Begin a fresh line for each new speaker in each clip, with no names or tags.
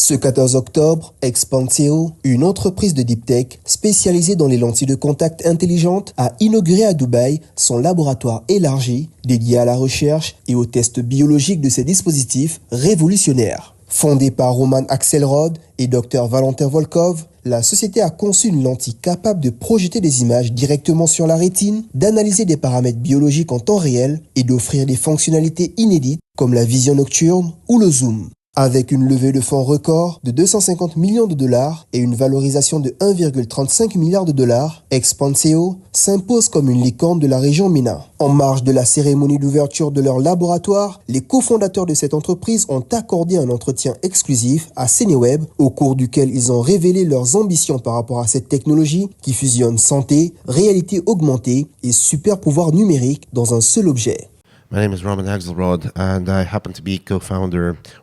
Ce 14 octobre, Expanseo, une entreprise de deep tech spécialisée dans les lentilles de contact intelligentes, a inauguré à Dubaï son laboratoire élargi dédié à la recherche et aux tests biologiques de ces dispositifs révolutionnaires. Fondée par Roman Axelrod et Dr Valentin Volkov, la société a conçu une lentille capable de projeter des images directement sur la rétine, d'analyser des paramètres biologiques en temps réel et d'offrir des fonctionnalités inédites comme la vision nocturne ou le zoom. Avec une levée de fonds record de 250 millions de dollars et une valorisation de 1,35 milliard de dollars, Expanseo s'impose comme une licorne de la région MENA. En marge de la cérémonie d'ouverture de leur laboratoire, les cofondateurs de cette entreprise ont accordé un entretien exclusif à CineWeb, au cours duquel ils ont révélé leurs ambitions par rapport à cette technologie qui fusionne santé, réalité augmentée et super pouvoir numérique dans un seul objet.
My name is Roman Axelrod and I happen to be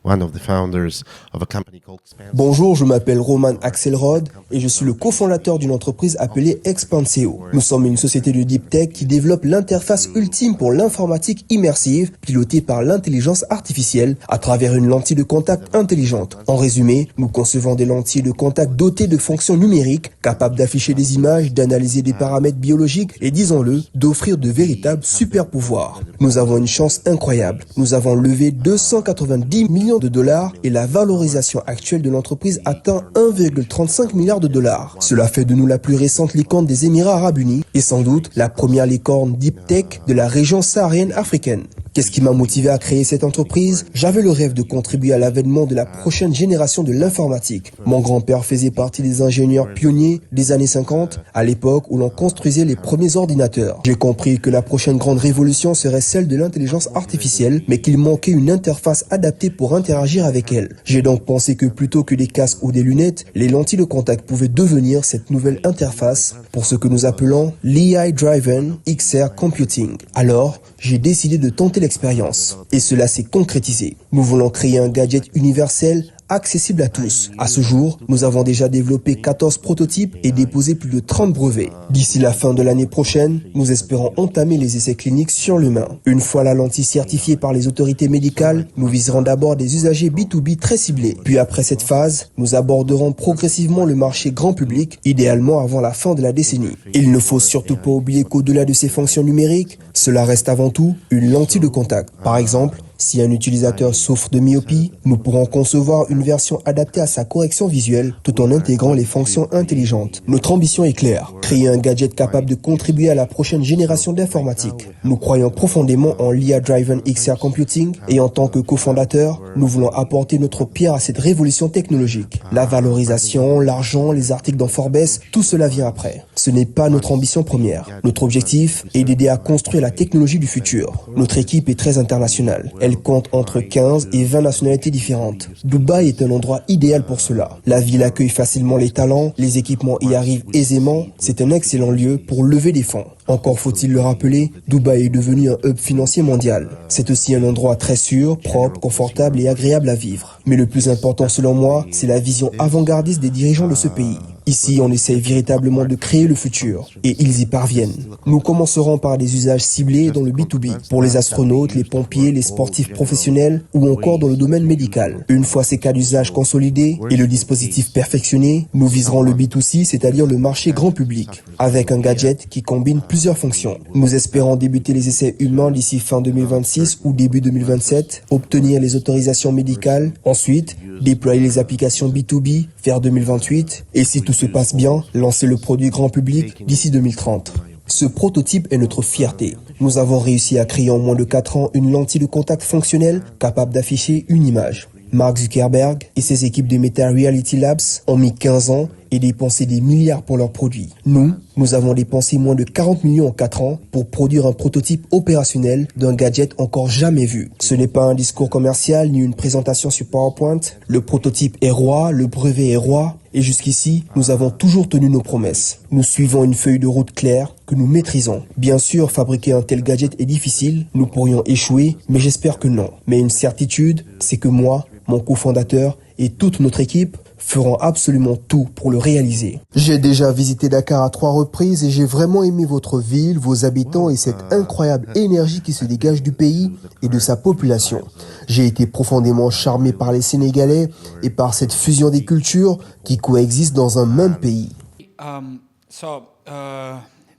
one of the founders of a company called Expanseo.
Bonjour, je m'appelle Roman Axelrod et je suis le cofondateur d'une entreprise appelée Expanseo. Nous sommes une société de deep tech qui développe l'interface ultime pour l'informatique immersive pilotée par l'intelligence artificielle à travers une lentille de contact intelligente. En résumé, nous concevons des lentilles de contact dotées de fonctions numériques capables d'afficher des images, d'analyser des paramètres biologiques et, disons-le, d'offrir de véritables super pouvoirs. Nous avons une chance incroyable. Nous avons levé 290 millions de dollars et la valorisation actuelle de l'entreprise atteint 1,35 milliard de dollars. Cela fait de nous la plus récente licorne des Émirats Arabes Unis et sans doute la première licorne deep tech de la région saharienne africaine. Qu'est-ce qui m'a motivé à créer cette entreprise? J'avais le rêve de contribuer à l'avènement de la prochaine génération de l'informatique. Mon grand-père faisait partie des ingénieurs pionniers des années 50, à l'époque où l'on construisait les premiers ordinateurs. J'ai compris que la prochaine grande révolution serait celle de l'intelligence artificielle, mais qu'il manquait une interface adaptée pour interagir avec elle. J'ai donc pensé que plutôt que des casques ou des lunettes, les lentilles de contact pouvaient devenir cette nouvelle interface pour ce que nous appelons l'AI-Driven XR Computing. Alors, j'ai décidé de tenter l'expérience. Et cela s'est concrétisé. Nous voulons créer un gadget universel accessible à tous. À ce jour, nous avons déjà développé 14 prototypes et déposé plus de 30 brevets. D'ici la fin de l'année prochaine, nous espérons entamer les essais cliniques sur l'humain. Une fois la lentille certifiée par les autorités médicales, nous viserons d'abord des usagers B2B très ciblés. Puis après cette phase, nous aborderons progressivement le marché grand public, idéalement avant la fin de la décennie. Il ne faut surtout pas oublier qu'au-delà de ces fonctions numériques, cela reste avant tout une lentille de contact. Par exemple, si un utilisateur souffre de myopie, nous pourrons concevoir une version adaptée à sa correction visuelle tout en intégrant les fonctions intelligentes. Notre ambition est claire, créer un gadget capable de contribuer à la prochaine génération d'informatique. Nous croyons profondément en l'IA-Driven XR Computing et en tant que cofondateur, nous voulons apporter notre pierre à cette révolution technologique. La valorisation, l'argent, les articles dans Forbes, tout cela vient après. Ce n'est pas notre ambition première. Notre objectif est d'aider à construire la technologie du futur. Notre équipe est très internationale. Elle compte entre 15 et 20 nationalités différentes. Dubaï est un endroit idéal pour cela. La ville accueille facilement les talents, les équipements y arrivent aisément. C'est un excellent lieu pour lever des fonds. Encore faut-il le rappeler, Dubaï est devenu un hub financier mondial. C'est aussi un endroit très sûr, propre, confortable et agréable à vivre. Mais le plus important selon moi, c'est la vision avant-gardiste des dirigeants de ce pays. Ici, on essaie véritablement de créer le futur, et ils y parviennent. Nous commencerons par des usages ciblés dans le B2B, pour les astronautes, les pompiers, les sportifs professionnels, ou encore dans le domaine médical. Une fois ces cas d'usage consolidés et le dispositif perfectionné, nous viserons le B2C, c'est-à-dire le marché grand public, avec un gadget qui combine plusieurs fonctions. Nous espérons débuter les essais humains d'ici fin 2026 ou début 2027, obtenir les autorisations médicales, ensuite déployer les applications B2B vers 2028 et si tout se passe bien, lancer le produit grand public d'ici 2030. Ce prototype est notre fierté. Nous avons réussi à créer en moins de 4 ans une lentille de contact fonctionnelle capable d'afficher une image. Mark Zuckerberg et ses équipes de Meta Reality Labs ont mis 15 ans et dépensé des milliards pour leurs produits. Nous avons dépensé moins de 40 millions en 4 ans pour produire un prototype opérationnel d'un gadget encore jamais vu. Ce n'est pas un discours commercial ni une présentation sur PowerPoint. Le prototype est roi, le brevet est roi. Et jusqu'ici, nous avons toujours tenu nos promesses. Nous suivons une feuille de route claire que nous maîtrisons. Bien sûr, fabriquer un tel gadget est difficile, nous pourrions échouer, mais j'espère que non. Mais une certitude, c'est que moi, mon cofondateur et toute notre équipe, feront absolument tout pour le réaliser. J'ai déjà visité Dakar à 3 reprises et j'ai vraiment aimé votre ville, vos habitants et cette incroyable énergie qui se dégage du pays et de sa population. J'ai été profondément charmé par les Sénégalais et par cette fusion des cultures qui coexistent dans un même pays.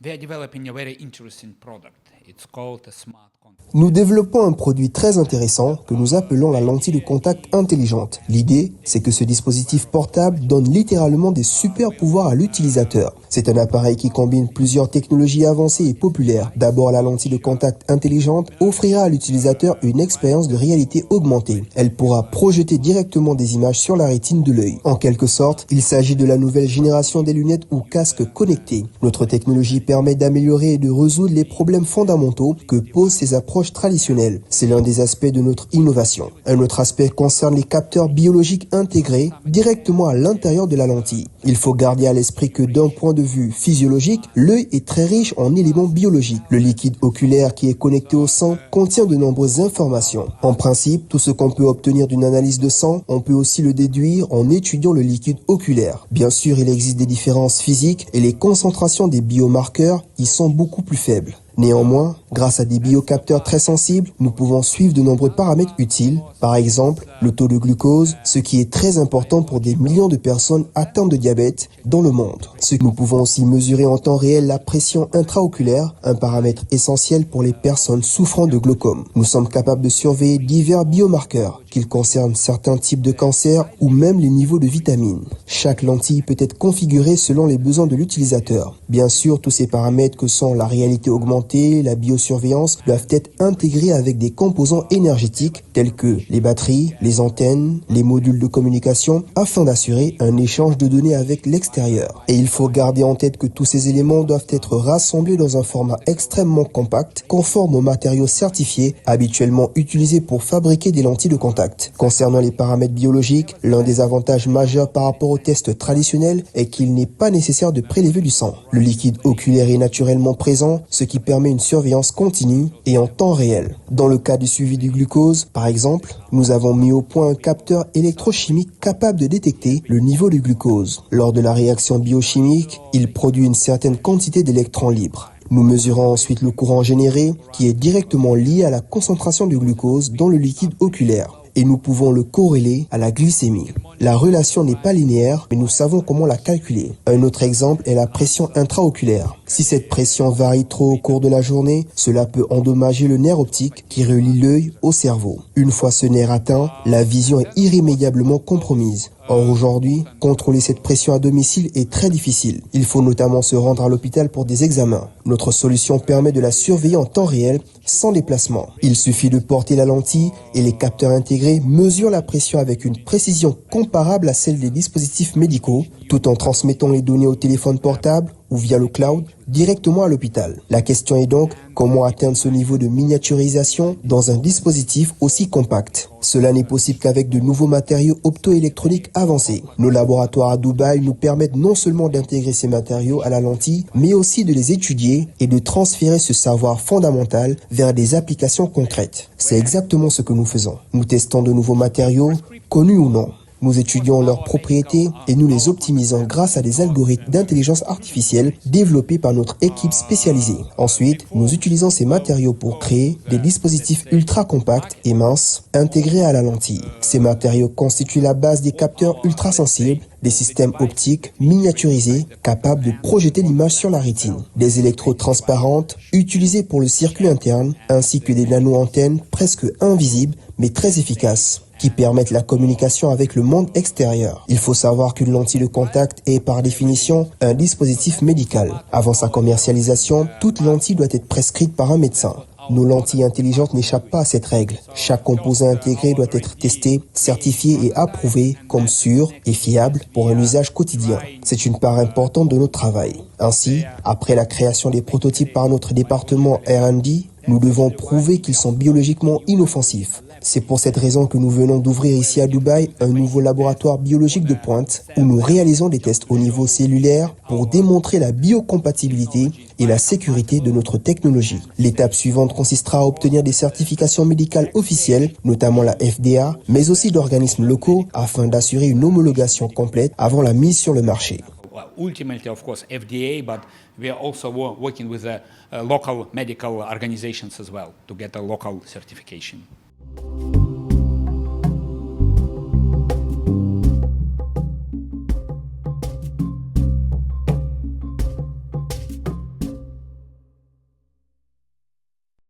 We are developing a very interesting product. It's called a smart contact.
Nous développons un produit très intéressant que nous appelons la lentille de contact intelligente. L'idée, c'est que ce dispositif portable donne littéralement des super pouvoirs à l'utilisateur. C'est un appareil qui combine plusieurs technologies avancées et populaires. D'abord, la lentille de contact intelligente offrira à l'utilisateur une expérience de réalité augmentée. Elle pourra projeter directement des images sur la rétine de l'œil. En quelque sorte, il s'agit de la nouvelle génération des lunettes ou casques connectés. Notre technologie permet d'améliorer et de résoudre les problèmes fondamentaux que posent ces approches traditionnelles. C'est l'un des aspects de notre innovation. Un autre aspect concerne les capteurs biologiques intégrés directement à l'intérieur de la lentille. Il faut garder à l'esprit que d'un point de vue physiologique, l'œil est très riche en éléments biologiques. Le liquide oculaire qui est connecté au sang contient de nombreuses informations. En principe, tout ce qu'on peut obtenir d'une analyse de sang, on peut aussi le déduire en étudiant le liquide oculaire. Bien sûr, il existe des différences physiques et les concentrations des biomarqueurs y sont beaucoup plus faibles. Néanmoins, grâce à des biocapteurs très sensibles, nous pouvons suivre de nombreux paramètres utiles, par exemple le taux de glucose, ce qui est très important pour des millions de personnes atteintes de diabète dans le monde. Nous pouvons aussi mesurer en temps réel la pression intraoculaire, un paramètre essentiel pour les personnes souffrant de glaucome. Nous sommes capables de surveiller divers biomarqueurs, qu'ils concernent certains types de cancers ou même les niveaux de vitamines. Chaque lentille peut être configurée selon les besoins de l'utilisateur. Bien sûr, tous ces paramètres que sont la réalité augmentée, la biosurveillance doivent être intégrés avec des composants énergétiques tels que les batteries, les antennes, les modules de communication afin d'assurer un échange de données avec l'extérieur. Et il faut garder en tête que tous ces éléments doivent être rassemblés dans un format extrêmement compact, conforme aux matériaux certifiés habituellement utilisés pour fabriquer des lentilles de contact. Concernant les paramètres biologiques, l'un des avantages majeurs par rapport aux tests traditionnels est qu'il n'est pas nécessaire de prélever du sang. Le liquide oculaire est naturellement présent, ce qui permet une surveillance continue et en temps réel. Dans le cas du suivi du glucose, par exemple, nous avons mis au point un capteur électrochimique capable de détecter le niveau de glucose. Lors de la réaction biochimique, il produit une certaine quantité d'électrons libres. Nous mesurons ensuite le courant généré qui est directement lié à la concentration du glucose dans le liquide oculaire. Et nous pouvons le corréler à la glycémie. La relation n'est pas linéaire, mais nous savons comment la calculer. Un autre exemple est la pression intraoculaire. Si cette pression varie trop au cours de la journée, cela peut endommager le nerf optique qui relie l'œil au cerveau. Une fois ce nerf atteint, la vision est irrémédiablement compromise. Or aujourd'hui, contrôler cette pression à domicile est très difficile. Il faut notamment se rendre à l'hôpital pour des examens. Notre solution permet de la surveiller en temps réel, sans déplacement. Il suffit de porter la lentille et les capteurs intégrés mesurent la pression avec une précision comparable à celle des dispositifs médicaux, tout en transmettant les données au téléphone portable ou via le cloud directement à l'hôpital. La question est donc comment atteindre ce niveau de miniaturisation dans un dispositif aussi compact. Cela n'est possible qu'avec de nouveaux matériaux optoélectroniques avancés. Nos laboratoires à Dubaï nous permettent non seulement d'intégrer ces matériaux à la lentille, mais aussi de les étudier et de transférer ce savoir fondamental vers des applications concrètes. C'est exactement ce que nous faisons. Nous testons de nouveaux matériaux, connus ou non. Nous étudions leurs propriétés et nous les optimisons grâce à des algorithmes d'intelligence artificielle développés par notre équipe spécialisée. Ensuite, nous utilisons ces matériaux pour créer des dispositifs ultra compacts et minces intégrés à la lentille. Ces matériaux constituent la base des capteurs ultra sensibles, des systèmes optiques miniaturisés capables de projeter l'image sur la rétine, des électrodes transparentes utilisées pour le circuit interne, ainsi que des nano-antennes presque invisibles mais très efficaces, qui permettent la communication avec le monde extérieur. Il faut savoir qu'une lentille de contact est par définition un dispositif médical. Avant sa commercialisation, toute lentille doit être prescrite par un médecin. Nos lentilles intelligentes n'échappent pas à cette règle. Chaque composant intégré doit être testé, certifié et approuvé comme sûr et fiable pour un usage quotidien. C'est une part importante de notre travail. Ainsi, après la création des prototypes par notre département R&D, nous devons prouver qu'ils sont biologiquement inoffensifs. C'est pour cette raison que nous venons d'ouvrir ici à Dubaï un nouveau laboratoire biologique de pointe où nous réalisons des tests au niveau cellulaire pour démontrer la biocompatibilité et la sécurité de notre technologie. L'étape suivante consistera à obtenir des certifications médicales officielles, notamment la FDA, mais aussi d'organismes locaux, afin d'assurer une homologation complète avant la mise sur le marché.
Well, ultimately, of course, FDA, but we are also working with local medical organizations as well to get a local certification.